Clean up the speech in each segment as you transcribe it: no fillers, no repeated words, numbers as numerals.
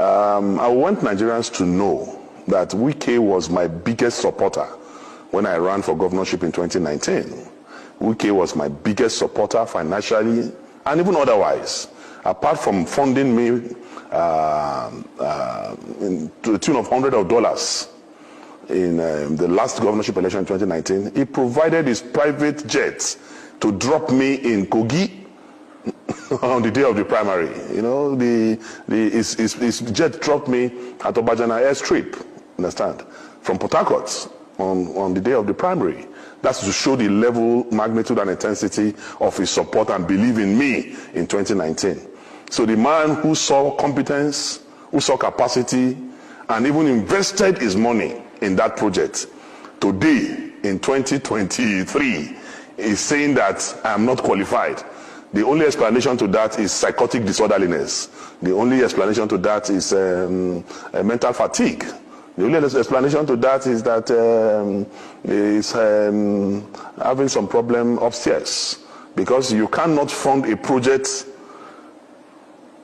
I want Nigerians to know that Wike was my biggest supporter when I ran for governorship in 2019. Wike was my biggest supporter financially and even otherwise. Apart from funding me to the tune of hundreds of dollars in the last governorship election in 2019, he provided his private jets to drop me in Kogi on the day of the primary. You know, his jet dropped me at Obajana airstrip, understand, from Port Harcourt on the day of the primary. That's to show the level, magnitude, and intensity of his support and belief in me in 2019. So the man who saw competence, who saw capacity, and even invested his money in that project, today, in 2023, is saying that I am not qualified. The only explanation to that is psychotic disorderliness. The only explanation to that is mental fatigue. The only explanation to that is that he's having some problem upstairs, because you cannot fund a project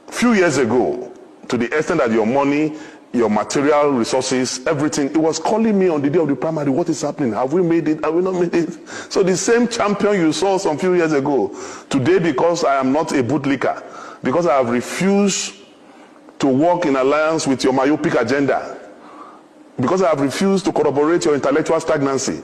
few years ago to the extent that your money, your material resources, everything, it was calling me on the day of the primary, what is happening? Have we made it? Have we not made it? So the same champion you saw some few years ago, today, because I am not a bootlicker, because I have refused to work in alliance with your myopic agenda, because I have refused to corroborate your intellectual stagnancy,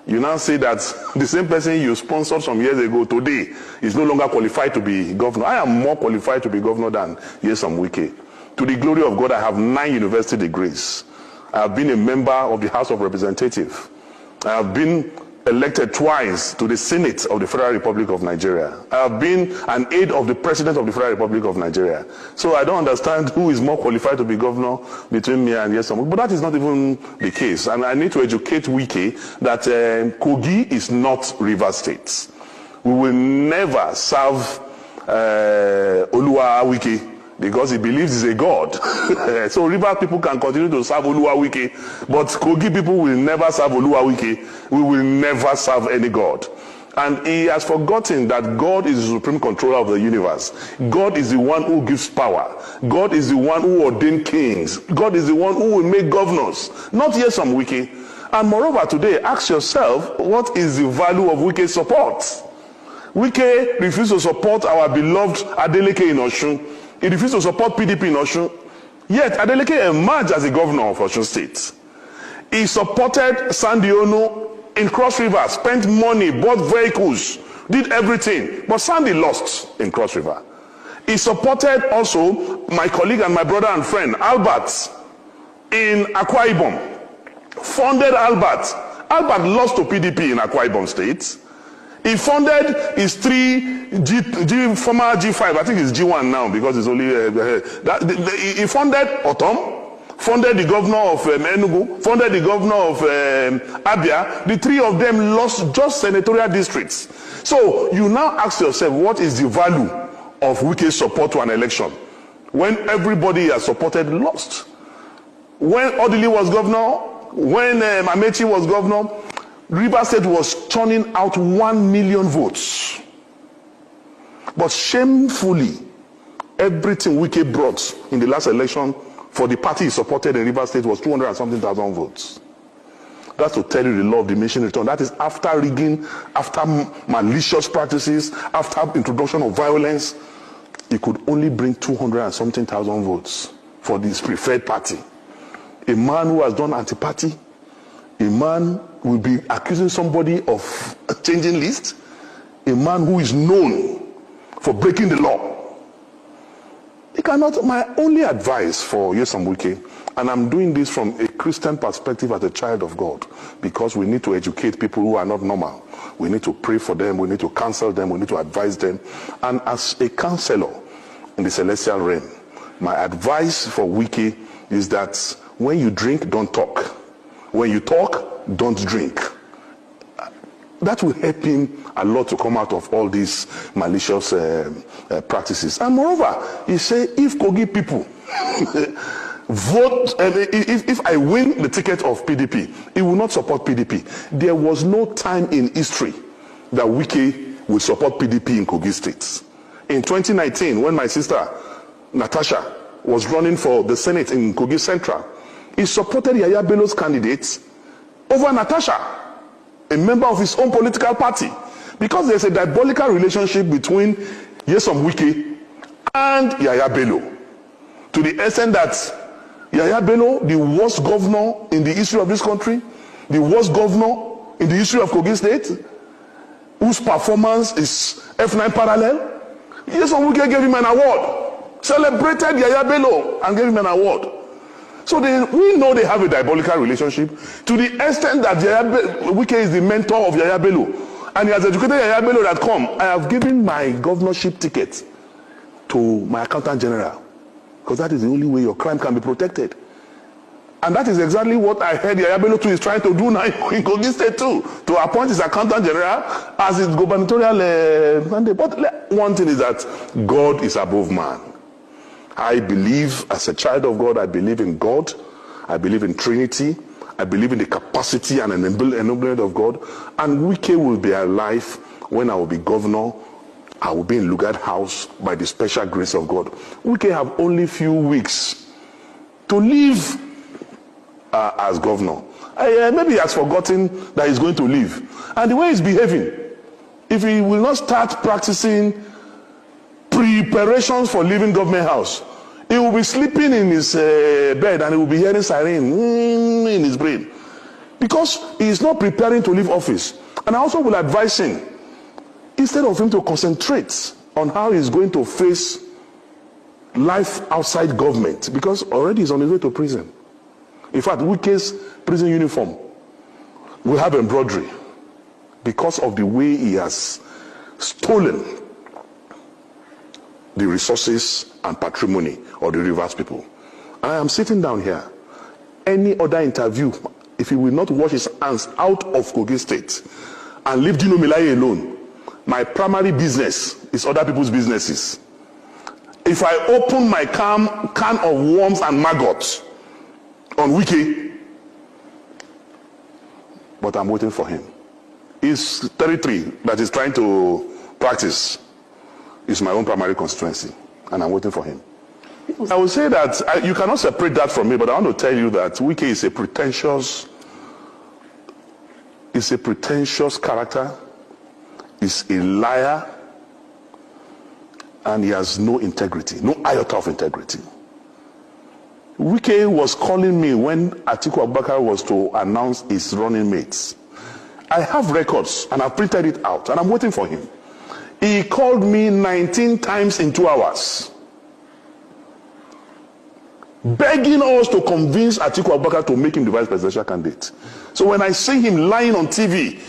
you now say that the same person you sponsored some years ago today is no longer qualified to be governor. I am more qualified to be governor than Nyesom Wike. To the glory of God, I have 9 university degrees. I have been a member of the House of Representatives. I have been elected twice to the Senate of the Federal Republic of Nigeria. I have been an aide of the President of the Federal Republic of Nigeria. So I don't understand who is more qualified to be governor between me and Nyesom. But that is not even the case. And I need to educate Wike that Kogi is not Rivers State. We will never serve Oluwa Wike, because he believes he's a god. So River people can continue to serve Oluwa Wike, but Kogi people will never serve Oluwa Wike. We will never serve any god. And he has forgotten that God is the supreme controller of the universe. God is the one who gives power. God is the one who ordained kings. God is the one who will make governors, not Nyesom Wike. And moreover, today, ask yourself, what is the value of Wike's support? Wike refused to support our beloved Adeleke in Osun. He refused to support PDP in Osun. Yet Adeleke emerged as the governor of Osun State. He supported Sandy Ono in Cross River, spent money, bought vehicles, did everything. But Sandy lost in Cross River. He supported also my colleague and my brother and friend, Albert, in Akwa Ibom. Funded Albert. Albert lost to PDP in Akwa Ibom State. He funded his former G5, I think it's G1 now because it's only, he funded Otom, funded the governor of Enugu, funded the governor of Abia. The 3 of them lost just senatorial districts. So you now ask yourself, what is the value of Wike's support to an election when everybody has supported lost? When Odili was governor, when Amechi was governor, Rivers State was turning out 1 million votes. But shamefully, everything Wike brought in the last election for the party he supported in Rivers State was 200 and something thousand votes. That's to tell you the law of diminishing return. That is after rigging, after malicious practices, after introduction of violence. He could only bring 200 and something thousand votes for this preferred party. A man who has done anti-party, a man will be accusing somebody of changing list, a man who is known for breaking the law. He cannot. My only advice for Nyesom Wike, and I'm doing this from a Christian perspective as a child of God, because we need to educate people who are not normal. We need to pray for them, we need to counsel them, we need to advise them. And as a counselor in the celestial realm, my advice for Wike is that when you drink, don't talk. When you talk, don't drink. That will help him a lot to come out of all these malicious practices. And moreover, he said, if Kogi people vote, if I win the ticket of PDP, he will not support PDP. There was no time in history that Wike will support PDP in Kogi State. In 2019, when my sister Natasha was running for the Senate in Kogi Central, he supported Yaya Bello's candidates over Natasha, a member of his own political party, because there's a diabolical relationship between Nyesom Wike and Yaya Bello, to the extent that Yaya Bello, the worst governor in the history of this country, the worst governor in the history of Kogi State, whose performance is F9 parallel, Nyesom Wike gave him an award, celebrated Yaya Bello and gave him an award. So we know they have a diabolical relationship, to the extent that Wike is the mentor of Yaya Bello, and he has educated Yaya Bello that, come, I have given my governorship ticket to my accountant general, because that is the only way your crime can be protected. And that is exactly what I heard Yaya Bello too is trying to do now in Kogi State too, to appoint his accountant general as his gubernatorial mandate. But one thing is that God is above man. I believe, as a child of God, I believe in God. I believe in Trinity. I believe in the capacity and enablement of God. And Wike will be alive when I will be governor. I will be in Lugard House by the special grace of God. Wike have only few weeks to live as governor. Maybe he has forgotten that he's going to leave. And the way he's behaving, if he will not start practicing preparations for leaving government house, he will be sleeping in his bed and he will be hearing siren in his brain, because he is not preparing to leave office. And I also will advise him, instead of him to concentrate on how he's going to face life outside government, because already he's on his way to prison. In fact, Wike's prison uniform will have embroidery because of the way he has stolen the resources and patrimony of the Rivers people. And I am sitting down here. Any other interview, if he will not wash his hands out of Kogi State and leave Dino Melaye alone, my primary business is other people's businesses. If I open my can of worms and maggots on Wike, but I'm waiting for him. His territory that he's trying to practice is my own primary constituency, and I'm waiting for him. I would say that you cannot separate that from me, but I want to tell you that Wike is a pretentious character, is a liar, and he has no integrity, no iota of integrity. Wike was calling me when Atiku Abubakar was to announce his running mates. I have records and I've printed it out and I'm waiting for him. He called me 19 times in 2 hours, begging us to convince Atiku Abubakar to make him the vice presidential candidate. So when I see him lying on TV,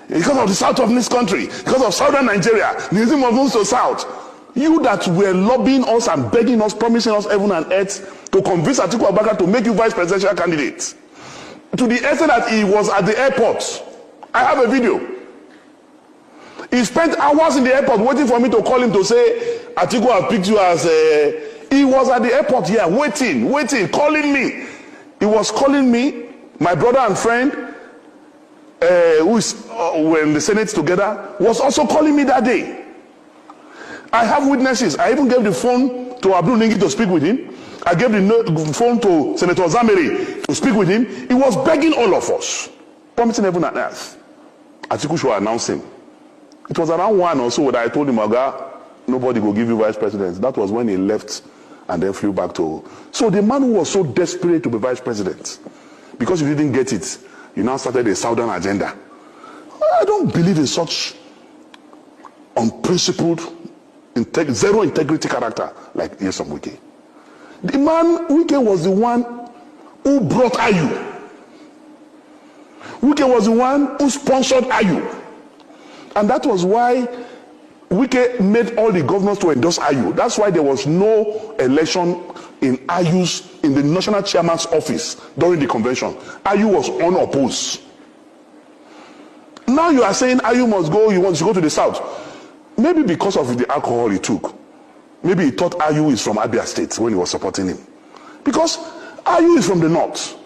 because of the south of this country, because of southern Nigeria, the name of moves to south, you that were lobbying us and begging us, promising us heaven and earth to convince Atiku Abubakar to make you vice presidential candidate, to the extent that he was at the airport. I have a video. He spent hours in the airport waiting for me to call him to say, Atiku has picked you as he was at the airport here, waiting, calling me. He was calling me, my brother and friend, who is were in the Senate together, was also calling me that day. I have witnesses. I even gave the phone to Abdul Ningi to speak with him. I gave the phone to Senator Zameri to speak with him. He was begging all of us, promising heaven and earth. Atiku should announce him. It was around 1 or so that I told him, Oga, nobody will give you vice president. That was when he left and then flew back to. So the man who was so desperate to be vice president, because you didn't get it, you now started a southern agenda. I don't believe in such unprincipled, zero integrity character like Nyesom Wike. The man, Wike was the one who brought Ayu. Wike was the one who sponsored Ayu. And that was why Wike made all the governors to endorse Ayu. That's why there was no election in the national chairman's office during the convention. Ayu was unopposed. Now you are saying Ayu must go, you want to go to the south. Maybe because of the alcohol he took. Maybe he thought Ayu is from Abia State when he was supporting him. Because Ayu is from the north.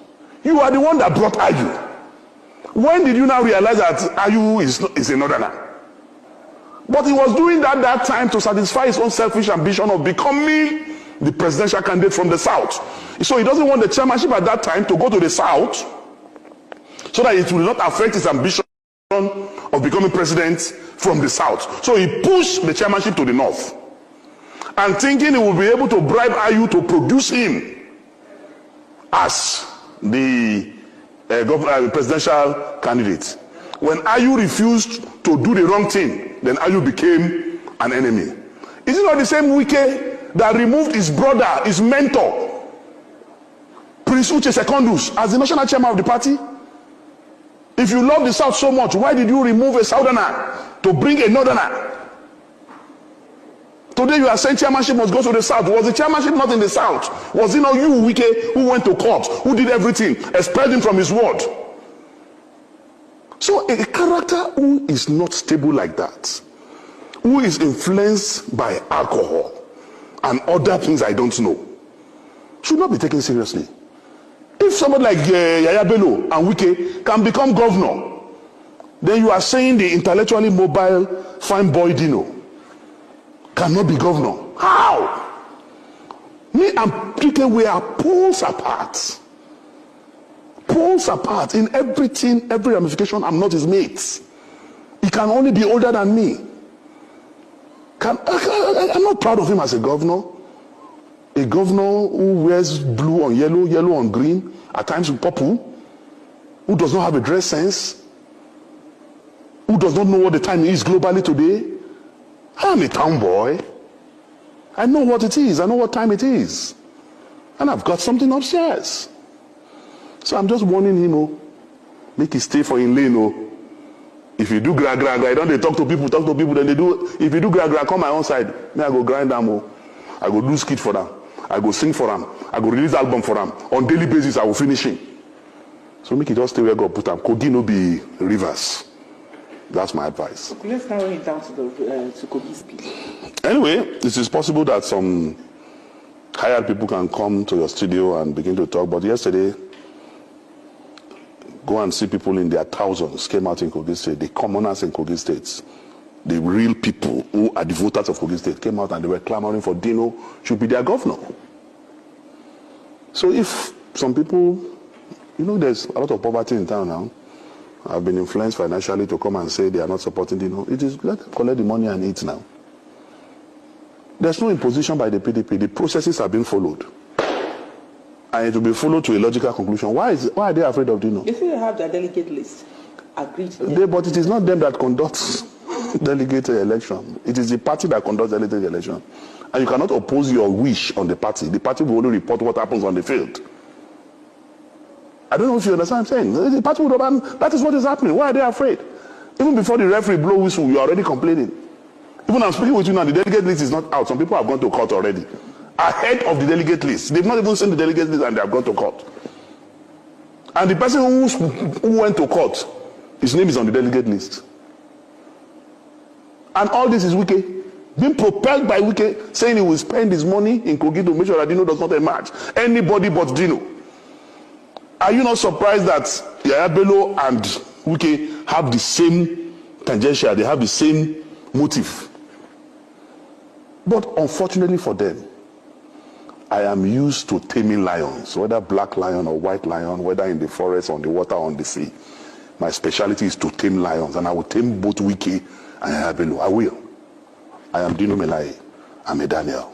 You are the one that brought Ayu. When did you now realize that Ayu is a northerner? But he was doing that time to satisfy his own selfish ambition of becoming the presidential candidate from the south. So he doesn't want the chairmanship at that time to go to the south so that it will not affect his ambition of becoming president from the south. So he pushed the chairmanship to the north, and thinking he will be able to bribe Ayu to produce him as the presidential candidate. When Ayu refused to do the wrong thing, then Ayu became an enemy. Is it not the same Wike that removed his brother, his mentor, Prince Uche Secondus, as the national chairman of the party? If you love the South so much, why did you remove a Southerner to bring a Northerner? Today you are saying chairmanship must go to the South. Was the chairmanship not in the South? Was it not you, Wike, who went to court, who did everything, expelled him from his ward? So a character who is not stable like that, who is influenced by alcohol and other things I don't know, should not be taken seriously. If somebody like Yaya Bello and Wike can become governor, then you are saying the intellectually mobile fine boy Dino cannot be governor. How? Me and Peter, we are poles apart. Poles apart in everything, every ramification. I'm not his mate. He can only be older than me. I'm not proud of him as a governor. A governor who wears blue on yellow, yellow on green, at times with purple, who does not have a dress sense, who does not know what the time is globally today. I am a town boy. I know what it is. I know what time it is. And I've got something upstairs. So I'm just warning him, make it stay for in lane. If you do gra, I don't they talk to people, then they do. If you do gra, come my own side. Me, I go grind them. I go do skit for them. I go sing for them. I go release album for them. On daily basis, I will finish him. So make it just stay where God put them. Kogi no be rivers. That's my advice. Let's narrow it down to Kogi's speech. Anyway, it is possible that some hired people can come to your studio and begin to talk. But yesterday, go and see people in their thousands came out in Kogi State. The commoners in Kogi State, the real people who are the voters of Kogi State came out and they were clamoring for Dino should be their governor. So if some people, there's a lot of poverty in town now, have been influenced financially to come and say they are not supporting Dino, it is let them collect the money and eat now. There's no imposition by the PDP. The processes are being followed. And it will be followed to a logical conclusion. Why are they afraid of Dino? If you have their delegate list, agreed. But it is not them that conducts delegate election. It is the party that conducts delegate election. And you cannot oppose your wish on the party. The party will only report what happens on the field. I don't know if you understand what I'm saying. The party would have, that is what is happening. Why are they afraid? Even before the referee blow whistle, you are already complaining. Even I'm speaking with you now, the delegate list is not out. Some people have gone to court already. Ahead of the delegate list. They've not even seen the delegate list and they have gone to court. And the person who went to court, his name is on the delegate list. And all this is Wike. Being propelled by Wike, saying he will spend his money in Kogi to make sure that Dino does not emerge. Anybody but Dino. Are you not surprised that Yaya Bello and Wike have the same tangential, they have the same motive? But unfortunately for them, I am used to taming lions, whether black lion or white lion, whether in the forest, on the water, on the sea. My specialty is to tame lions, and I will tame both Wike and Yaya Bello. I will. I am Dino Melaye. I'm a Daniel.